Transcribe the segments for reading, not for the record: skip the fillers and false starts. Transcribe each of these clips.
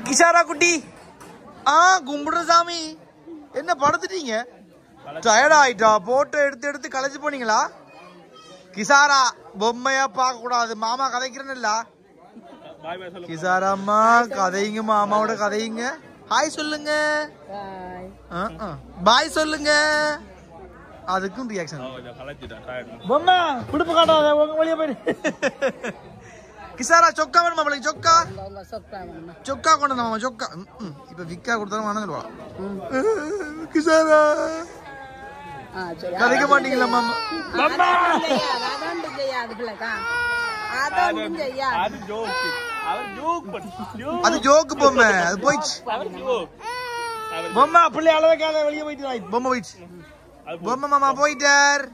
கிஷாரா குட்டி கும்பிடுற சாமி என்ன படுத்துட்டீங்க? டயர்ட் ஆயிட்டா? போட்டோ எடுத்து எடுத்து களைச்சு போனீங்களா? கிசாரா பொம்மையா பார்க்க கூடாது, மாமா கதைக்கிறேன்ல. கிசாரா அம்மா கதைங்க, மாமாவோட கதைங்க. ஹாய் சொல்லுங்க, பாய் சொல்லுங்க. அதுக்கும் ரியாக்ஷன். பொம்மை குடுப்பு காட்டாத, உங்க வழியா போயிடு. கிசாரா சொக்கா வேணும் மாப்பிளைக்கு? சொக்கா சொக்கா கொண்டு மாமா சொக்கா. இப்ப விக்கா கொடுத்தாலும் வாங்க. கிசாரா கதைக்க மாட்டீங்களா மாமா? அது ஜோக்கு பொம்மை, அது போயிடுச்சு. பொம்மை பிள்ளை அளவுக்காத வெளியே போயிட்டு பொம்மை போயிடுச்சு. பொம்மை மாமா போயிட்டார்.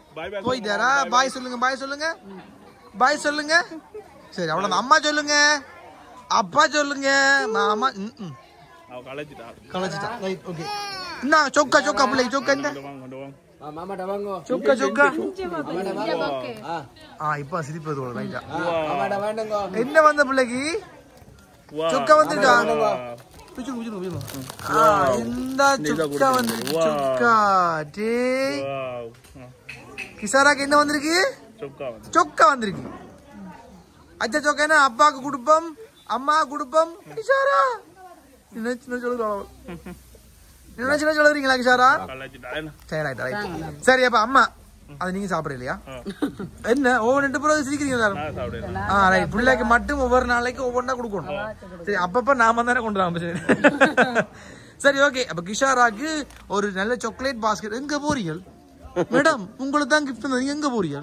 போயிட்டாரா? பாய் சொல்லுங்க, பாய் சொல்லுங்க, பாய் சொல்லுங்க. சரி அவ்வளவுதான். அம்மா சொல்லுங்க, அப்பா சொல்லுங்க, மாமா கலைச்சிட்டா. Right okay. என்ன சொக்கா சொக்கா பிள்ளைக்கு சொக்கா இந்த சொக்கா சொக்கா. இப்ப சிரிப்பது ரைட்டா. என்ன வந்த பிள்ளைக்கு சொக்கா வந்திருக்கா? இந்த சொக்கா வந்துருக்கு. சொக்கா டே கிசாராக்கு என்ன வந்திருக்கு? சொக்கா வந்திருக்கு. அச்சா சொக்கா அப்பாவுக்கு கொடுப்போம், அம்மா கொடுப்போம். கிஷாரா என்ன சொல்லுறீங்களா கிஷாரா? சரி அப்ப அம்மா அது நீங்க சாப்பிடலையா? என்ன ஒவ்வொரு 2 பேரும் சிரிக்கிறீங்க? பிள்ளைக்கு மட்டும் ஒவ்வொரு நாளைக்கு ஒவ்வொன்றா கொடுக்கணும். சரி அப்பப்ப நாம தானே கொண்டு வரோம். சரி ஓகே. அப்ப கிஷாராக்கு ஒரு நல்ல சாக்லேட் பாஸ்கெட். எங்க போறீங்க மேடம்? உங்களுக்கு தான் கிஃப்ட் தந்தது, எங்க போறீங்க?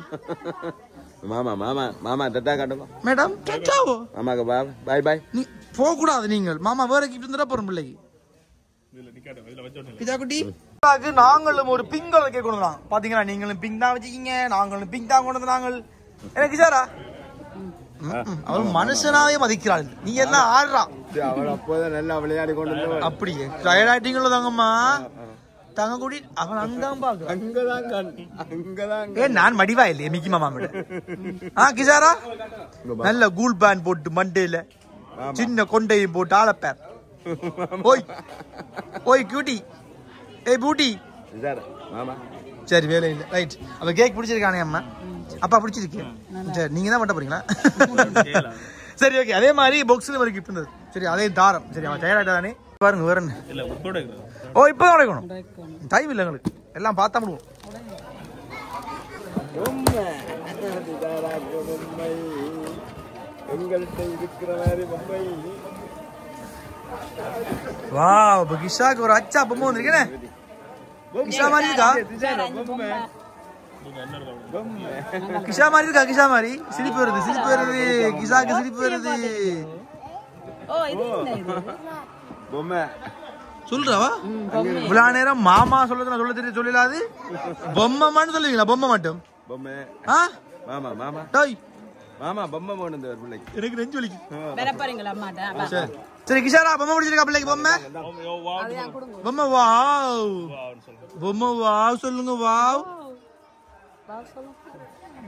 மாமா மாமா மாமா டட்டா காட்டுங்க மேடம். டட்டாவோ? மாமாக்கு பை பை. நீ போக கூடாது. நீங்கள் மாமா வேற கிஃப்ட் தந்தா போறோம் பிள்ளைக்கு. குட்டி நாங்களும் ஒரு பிங்க் கலர் கேக் கொண்டு வந்தோம். பாத்தீங்களா? நீங்களும் பிங்க் தான் வச்சுக்கீங்க, நாங்களும் பிங்க் தான் கொண்டு வந்தாங்க. எனக்கு சாரா அவள் மனுஷனாவே மதிக்கிறாள். நீங்க என்ன ஆடுறா? அவள் அப்போதான் நல்லா விளையாடி கொண்டு. அப்படியே டயர்ட் ஆயிட்டீங்களோ தாங்கம்மா? தங்க கூடி அவன் அங்கதான் பாக்கு. அங்கதான் நான் மடிவா இல்லையே மிக்கி மாமா விட. கிசாரா நல்ல கூல் பேன் போட்டு மண்டையில சின்ன கொண்டையும் போட்டு ஆளப்பேர். ஓய் ஓய் கியூட்டி, ஏய் பூட்டி. சரி வேலை இல்லை. ரைட். அப்ப கேக் பிடிச்சிருக்கானே அம்மா? அப்பா பிடிச்சிருக்கு. சரி நீங்க தான் மட்டும் போறீங்களா? சரி ஓகே. அதே மாதிரி பாக்ஸ்ல ஒரு கிஃப்ட் இருந்தது. சரி அதே தாரம். சரி அவன் தயாராயிட்டானே பாருங்க. வேற என்ன? ஓ இப்ப உடைக்கணும். டைம் இல்லை எங்களுக்கு, எல்லாம் பார்த்தா முடியும். வாவ் இப்ப கிஷாக்கு ஒரு அச்சா பொம்மை வந்திருக்கேன். கிஷா மாதிரி இருக்கா? கிஷா மாதிரி இருக்கா? கிஷா மாதிரி சிரிப்பு வருது, சிரிப்பு வருது. கிஷாக்கு சிரிப்பு வருது. சொல்றவா இவ்வளவு நேரம் மாமா சொல்றது நான் சொல்ல தெரியும் சொல்லலாது. பொம்மைமான்னு சொல்லுவீங்களா? பொம்மை மட்டும் மாமா மாமா டாய் மாமா பொம்மை போனது பிள்ளைக்கு. எனக்கு நெஞ்சு வலிக்கு. சரி கிஷாரா பொம்மை பிடிச்சிருக்கா பிள்ளைக்கு? பொம்மை பொம்மை வாவ். பொம்மை வாவ் சொல்லுங்க. வாவ்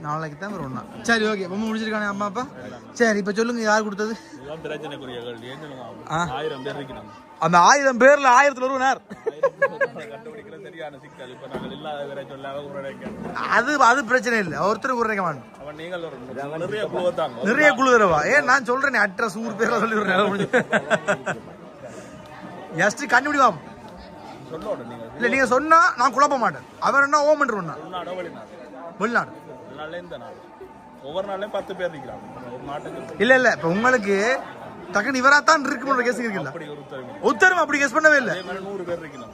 நாளைக்கு தான் வரும்ண்ணா. சரி ஓகே, பொம்மை முடிச்சிருக்கானே அம்மா அப்பா. சரி இப்போ சொல்லுங்க, யார் கொடுத்தது? அந்த 1000 பேர்ல 1000 ஒருவனார். அது பிரச்சனை இல்லை, ஒருத்தருக்கு உரைக்க மாட்டோம். நிறைய குழு தரவா? ஏன் நான் சொல்றேன் அட்ரஸ் ஊர் பேர்ல சொல்லி விடுறேன். ஜஸ்ட் கண்டுபிடிவாம் இல்ல, நீங்க சொன்னா நான் குழப்ப மாட்டேன். அவர் என்ன ஓம் பண்ணுறோம்னா வெளிநாடு ஒவ்வொரு நாளையும் 10 பேர் இருக்கிறாங்க. இல்ல இல்ல, இப்ப உங்களுக்கு டக்குனு இவராத்தான் இருக்குன்ற கேஸ் இருக்குல்ல, உத்தரவு அப்படி கேஸ் பண்ணவே இல்லை. 100 பேர் இருக்கணும்.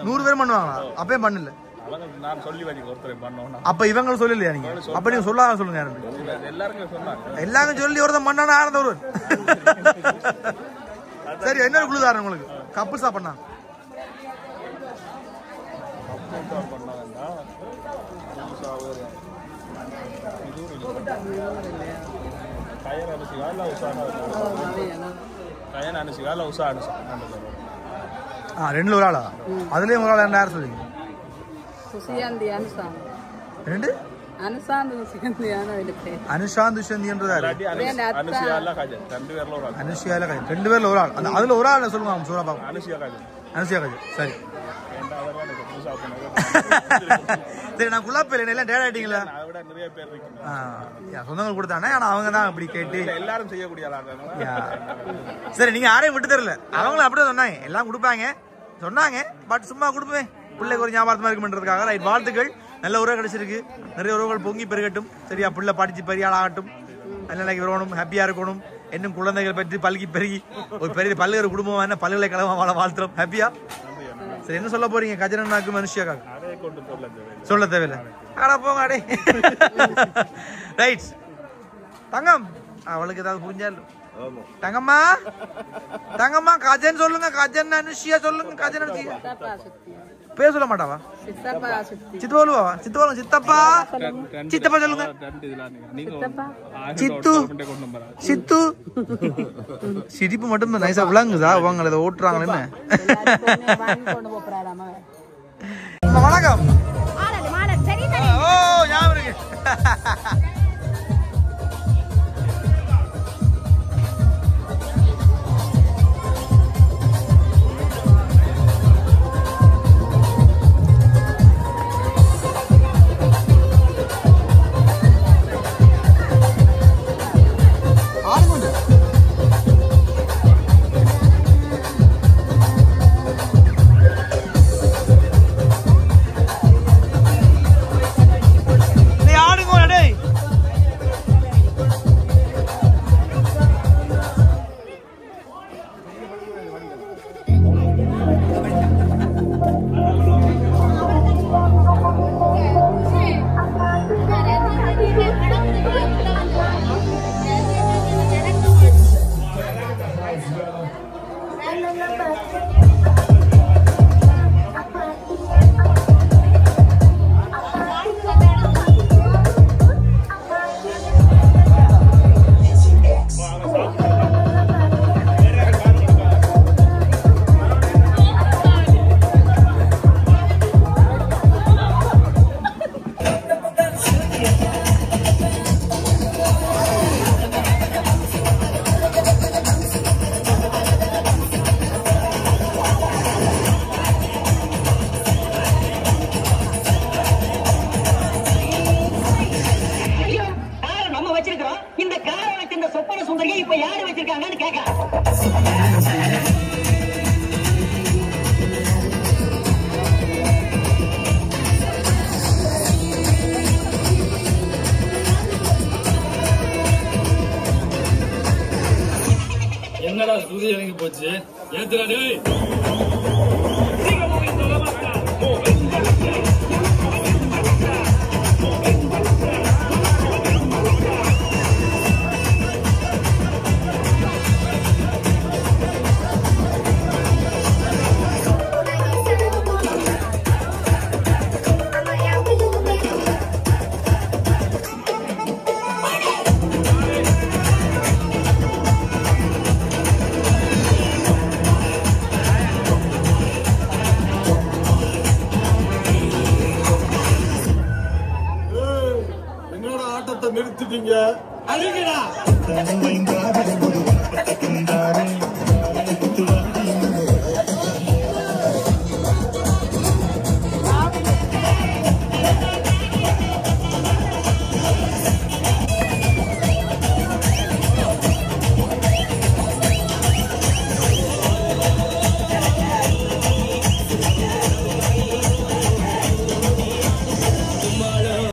100 பேர் பண்ணுவாங்களா? அப்பயே பண்ணல. நான் சொல்லி வச்சு ஒருத்தர் பண்ணோம். அப்ப இவங்க சொல்லலையா? நீங்க அப்ப நீங்க சொல்லாத சொல்லுங்க. எல்லாருக்கும் சொன்னாங்க. எல்லாரும் சொல்லி ஒருத்தன் பண்ணானா ஆனந்த ஒருவன். சரி, என்ன குழு தாரேன் உங்களுக்கு? கப்பு சாப்பிடா ரெண்டு ஒரு ஆளா? அதுலயும் ஒரு ஆள் யாரும் சொல்லுங்க. அனுஷாந்த் துஷந்தின்றதாரு. அனுஷியால கஜன் 2 பேர்ல ஒரு ஆள். அதுல ஒரு ஆள் சொல்லுவாங்க சூரா பாபு. அனுஷியா கஜன். சரி சரி, நான் குழப்பம் இல்லை, எல்லாம் டேட் ஆயிட்டீங்களா? சொந்தங்கள் கொடுத்தானே, ஆனா அவங்க தான் அப்படி கேட்டு எல்லாரும் செய்யக்கூடிய. சரி, நீங்க யாரையும் விட்டு தரல, அவங்களும் அப்படியே சொன்னாங்க, எல்லாம் கொடுப்பாங்க சொன்னாங்க. பட் சும்மா கொடுப்பேன், பிள்ளைக்கு ஒரு ஞாபகமா இருக்குன்றதுக்காக. ரைட், வாழ்த்துக்கள். நல்ல உறவு கிடைச்சிருக்கு, நிறைய உறவுகள் பொங்கி பெருகட்டும். சரியா, பிள்ளை படிச்சு பெரிய ஆளாகட்டும், நல்ல நிலைக்கு வரணும், ஹாப்பியா இருக்கணும். இன்னும் குழந்தைகள் பற்றி பல்கி பெருகி ஒரு பெரிய பல்வேறு குடும்பம் என்ன பல்கலைக்கழகமா வாழ்த்துறோம். ஹாப்பியா? சரி, என்ன சொல்ல போறீங்க கஜனன்னாக்கு மனுஷியாக்காக்கு? சொல்ல தேவையில்லை. ஆடா போங்க அடே. ரைட் தங்கம், அவளுக்கு ஏதாவது புரிஞ்சாலும் தங்கம்மா, தங்கம்மா கஜன் சொல்லுங்க. கஜன் அனுஷியா சொல்லுங்க. கஜன் அனுஷியா பேர் சொல்ல மாட்டாவா? சித்தப்பா சொல்லுவா? சித்தப்பா சித்தப்பா சொல்லுங்க. சித்து சித்து சிரிப்பு மட்டும் நைஸா விளங்குதா? அவங்க இதை ஓட்டுறாங்க என்ன? வணக்கம். ஓ ஞாபகம் இருக்கு. என்னடா சுதி இறங்கி போச்சு? ஏத்துடா டேய். நிறுத்திட்டீங்க. அழுங்கடா.